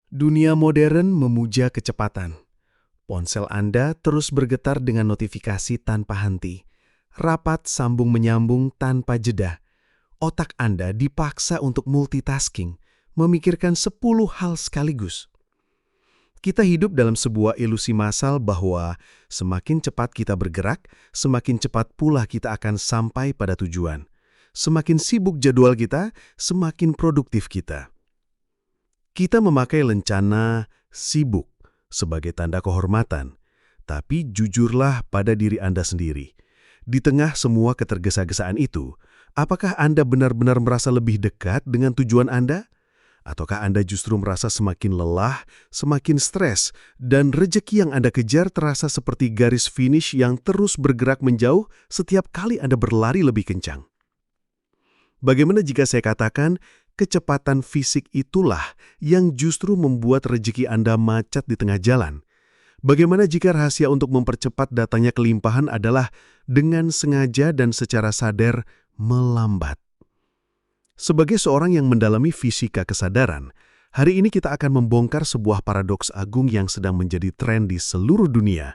Dunia modern memuja kecepatan. Ponsel Anda terus bergetar dengan notifikasi tanpa henti. Rapat sambung menyambung tanpa jeda. Otak Anda dipaksa untuk multitasking, memikirkan 10 hal sekaligus. Kita hidup dalam sebuah ilusi massal bahwa semakin cepat kita bergerak, semakin cepat pula kita akan sampai pada tujuan. Semakin sibuk jadwal kita, semakin produktif kita. Kita memakai lencana sibuk sebagai tanda kehormatan, tapi jujurlah pada diri Anda sendiri. Di tengah semua ketergesa-gesaan itu, apakah Anda benar-benar merasa lebih dekat dengan tujuan Anda? Ataukah Anda justru merasa semakin lelah, semakin stres, dan rejeki yang Anda kejar terasa seperti garis finish yang terus bergerak menjauh setiap kali Anda berlari lebih kencang? Bagaimana jika saya katakan, kecepatan fisik itulah yang justru membuat rejeki Anda macet di tengah jalan? Bagaimana jika rahasia untuk mempercepat datangnya kelimpahan adalah dengan sengaja dan secara sadar melambat? Sebagai seorang yang mendalami fisika kesadaran, hari ini kita akan membongkar sebuah paradoks agung yang sedang menjadi tren di seluruh dunia,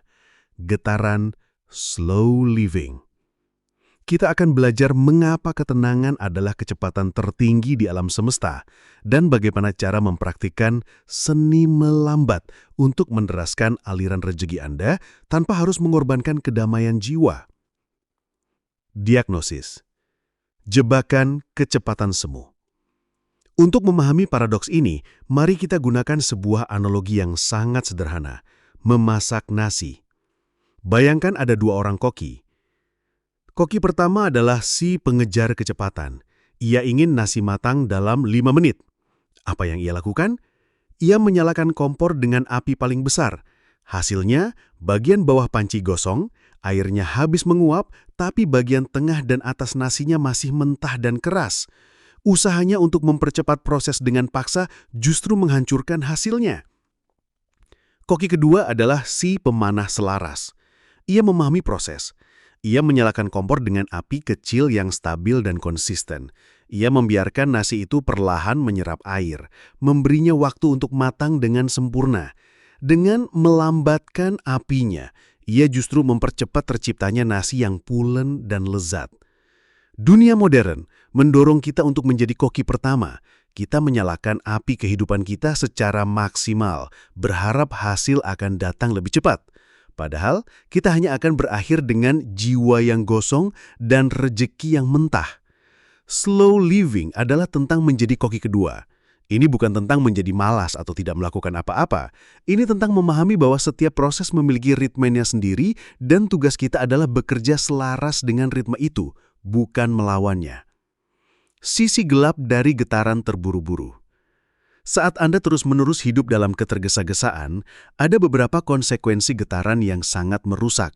getaran slow living. Kita akan belajar mengapa ketenangan adalah kecepatan tertinggi di alam semesta dan bagaimana cara mempraktikkan seni melambat untuk menderaskan aliran rezeki Anda tanpa harus mengorbankan kedamaian jiwa. Diagnosis: jebakan kecepatan semu. Untuk memahami paradoks ini, mari kita gunakan sebuah analogi yang sangat sederhana, memasak nasi. Bayangkan ada dua orang koki. Koki pertama adalah si pengejar kecepatan. Ia ingin nasi matang dalam 5 menit. Apa yang ia lakukan? Ia menyalakan kompor dengan api paling besar. Hasilnya, bagian bawah panci gosong, airnya habis menguap, tapi bagian tengah dan atas nasinya masih mentah dan keras. Usahanya untuk mempercepat proses dengan paksa justru menghancurkan hasilnya. Koki kedua adalah si pemanah selaras. Ia memahami proses. Ia menyalakan kompor dengan api kecil yang stabil dan konsisten. Ia membiarkan nasi itu perlahan menyerap air, memberinya waktu untuk matang dengan sempurna. Dengan melambatkan apinya, ia justru mempercepat terciptanya nasi yang pulen dan lezat. Dunia modern mendorong kita untuk menjadi koki pertama. Kita menyalakan api kehidupan kita secara maksimal, berharap hasil akan datang lebih cepat. Padahal, kita hanya akan berakhir dengan jiwa yang gosong dan rejeki yang mentah. Slow living adalah tentang menjadi koki kedua. Ini bukan tentang menjadi malas atau tidak melakukan apa-apa. Ini tentang memahami bahwa setiap proses memiliki ritmenya sendiri dan tugas kita adalah bekerja selaras dengan ritme itu, bukan melawannya. Sisi gelap dari getaran terburu-buru. Saat Anda terus-menerus hidup dalam ketergesa-gesaan, ada beberapa konsekuensi getaran yang sangat merusak.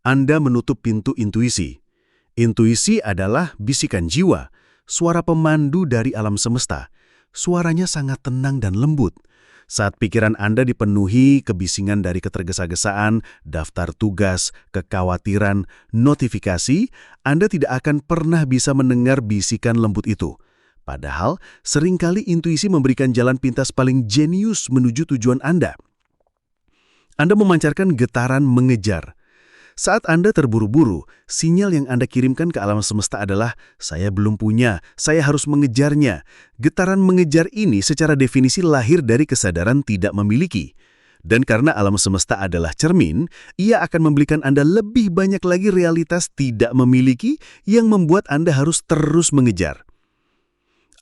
Anda menutup pintu intuisi. Intuisi adalah bisikan jiwa, suara pemandu dari alam semesta. Suaranya sangat tenang dan lembut. Saat pikiran Anda dipenuhi kebisingan dari ketergesa-gesaan, daftar tugas, kekhawatiran, notifikasi, Anda tidak akan pernah bisa mendengar bisikan lembut itu. Padahal, seringkali intuisi memberikan jalan pintas paling jenius menuju tujuan Anda. Anda memancarkan getaran mengejar. Saat Anda terburu-buru, sinyal yang Anda kirimkan ke alam semesta adalah, saya belum punya, saya harus mengejarnya. Getaran mengejar ini secara definisi lahir dari kesadaran tidak memiliki. Dan karena alam semesta adalah cermin, ia akan memberikan Anda lebih banyak lagi realitas tidak memiliki yang membuat Anda harus terus mengejar.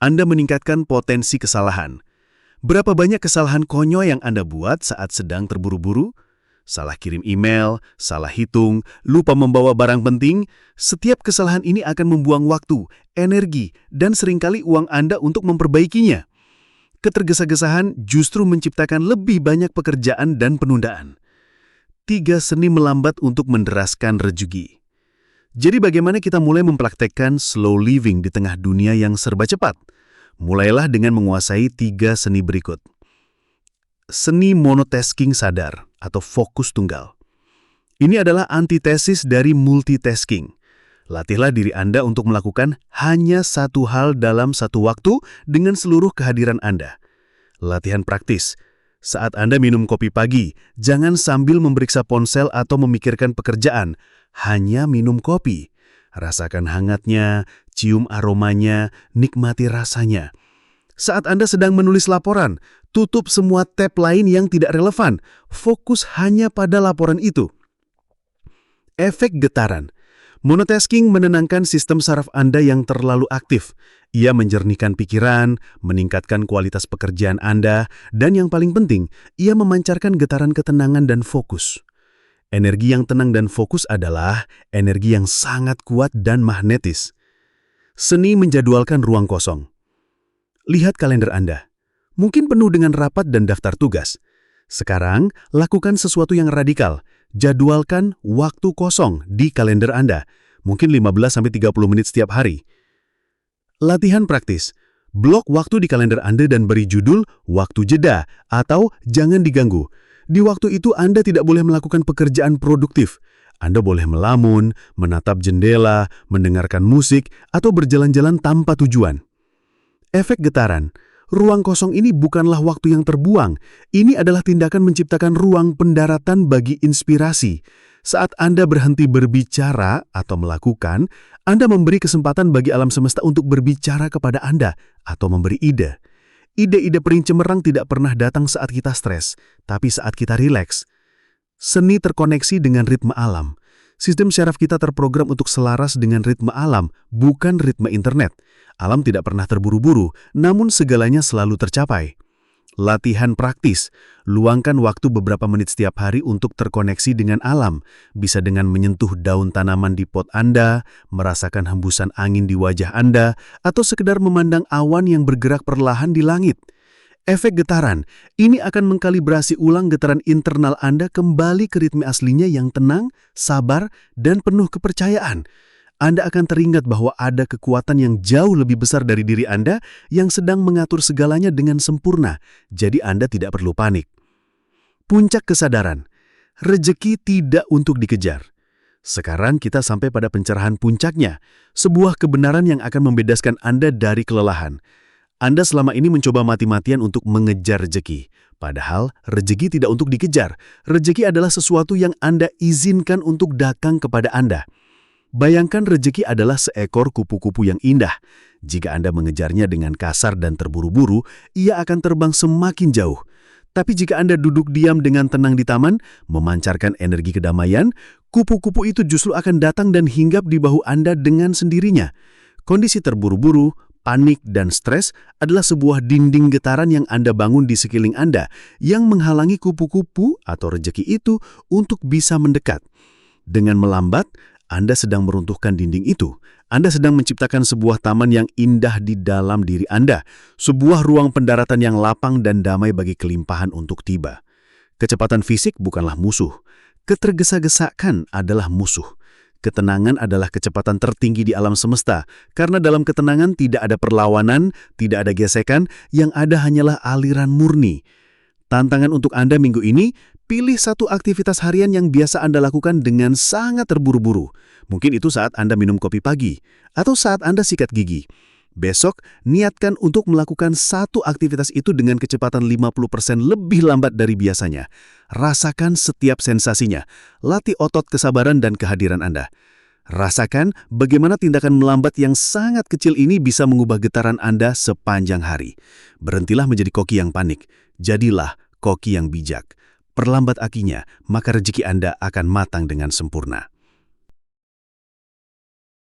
Anda meningkatkan potensi kesalahan. Berapa banyak kesalahan konyol yang Anda buat saat sedang terburu-buru? Salah kirim email, salah hitung, lupa membawa barang penting. Setiap kesalahan ini akan membuang waktu, energi, dan seringkali uang Anda untuk memperbaikinya. Ketergesa-gesahan justru menciptakan lebih banyak pekerjaan dan penundaan. 3 seni melambat untuk menderaskan rejeki. Jadi bagaimana kita mulai mempraktekkan slow living di tengah dunia yang serba cepat? Mulailah dengan menguasai 3 seni berikut. Seni monotasking sadar atau fokus tunggal. Ini adalah antitesis dari multitasking. Latihlah diri Anda untuk melakukan hanya satu hal dalam satu waktu dengan seluruh kehadiran Anda. Latihan praktis. Saat Anda minum kopi pagi, jangan sambil memeriksa ponsel atau memikirkan pekerjaan. Hanya minum kopi. Rasakan hangatnya, cium aromanya, nikmati rasanya. Saat Anda sedang menulis laporan, tutup semua tab lain yang tidak relevan. Fokus hanya pada laporan itu. Efek getaran. Monotasking menenangkan sistem saraf Anda yang terlalu aktif. Ia menjernihkan pikiran, meningkatkan kualitas pekerjaan Anda, dan yang paling penting, ia memancarkan getaran ketenangan dan fokus. Energi yang tenang dan fokus adalah energi yang sangat kuat dan magnetis. Seni menjadwalkan ruang kosong. Lihat kalender Anda. Mungkin penuh dengan rapat dan daftar tugas. Sekarang, lakukan sesuatu yang radikal. Jadwalkan waktu kosong di kalender Anda. Mungkin 15-30 menit setiap hari. Latihan praktis. Blok waktu di kalender Anda dan beri judul waktu jeda atau jangan diganggu. Di waktu itu Anda tidak boleh melakukan pekerjaan produktif. Anda boleh melamun, menatap jendela, mendengarkan musik, atau berjalan-jalan tanpa tujuan. Efek getaran. Ruang kosong ini bukanlah waktu yang terbuang. Ini adalah tindakan menciptakan ruang pendaratan bagi inspirasi. Saat Anda berhenti berbicara atau melakukan, Anda memberi kesempatan bagi alam semesta untuk berbicara kepada Anda atau memberi ide. Ide-ide pering cemerlang tidak pernah datang saat kita stres, tapi saat kita rileks. Seni terkoneksi dengan ritme alam. Sistem syaraf kita terprogram untuk selaras dengan ritme alam, bukan ritme internet. Alam tidak pernah terburu-buru, namun segalanya selalu tercapai. Latihan praktis. Luangkan waktu beberapa menit setiap hari untuk terkoneksi dengan alam. Bisa dengan menyentuh daun tanaman di pot Anda, merasakan hembusan angin di wajah Anda, atau sekedar memandang awan yang bergerak perlahan di langit. Efek getaran. Ini akan mengkalibrasi ulang getaran internal Anda kembali ke ritme aslinya yang tenang, sabar, dan penuh kepercayaan. Anda akan teringat bahwa ada kekuatan yang jauh lebih besar dari diri Anda yang sedang mengatur segalanya dengan sempurna, jadi Anda tidak perlu panik. Puncak kesadaran. Rezeki tidak untuk dikejar. Sekarang kita sampai pada pencerahan puncaknya, sebuah kebenaran yang akan membebaskan Anda dari kelelahan. Anda selama ini mencoba mati-matian untuk mengejar rezeki. Padahal, rezeki tidak untuk dikejar. Rezeki adalah sesuatu yang Anda izinkan untuk datang kepada Anda. Bayangkan rezeki adalah seekor kupu-kupu yang indah. Jika Anda mengejarnya dengan kasar dan terburu-buru, ia akan terbang semakin jauh. Tapi jika Anda duduk diam dengan tenang di taman, memancarkan energi kedamaian, kupu-kupu itu justru akan datang dan hinggap di bahu Anda dengan sendirinya. Kondisi terburu-buru, panik, dan stres adalah sebuah dinding getaran yang Anda bangun di sekeliling Anda yang menghalangi kupu-kupu atau rezeki itu untuk bisa mendekat. Dengan melambat, Anda sedang meruntuhkan dinding itu. Anda sedang menciptakan sebuah taman yang indah di dalam diri Anda, sebuah ruang pendaratan yang lapang dan damai bagi kelimpahan untuk tiba. Kecepatan fisik bukanlah musuh. Ketergesa-gesaan adalah musuh. Ketenangan adalah kecepatan tertinggi di alam semesta, karena dalam ketenangan tidak ada perlawanan, tidak ada gesekan, yang ada hanyalah aliran murni. Tantangan untuk Anda minggu ini, pilih satu aktivitas harian yang biasa Anda lakukan dengan sangat terburu-buru. Mungkin itu saat Anda minum kopi pagi, atau saat Anda sikat gigi. Besok, niatkan untuk melakukan satu aktivitas itu dengan kecepatan 50% lebih lambat dari biasanya. Rasakan setiap sensasinya. Latih otot kesabaran dan kehadiran Anda. Rasakan bagaimana tindakan melambat yang sangat kecil ini bisa mengubah getaran Anda sepanjang hari. Berhentilah menjadi koki yang panik. Jadilah koki yang bijak. Perlambat akinya, maka rezeki Anda akan matang dengan sempurna.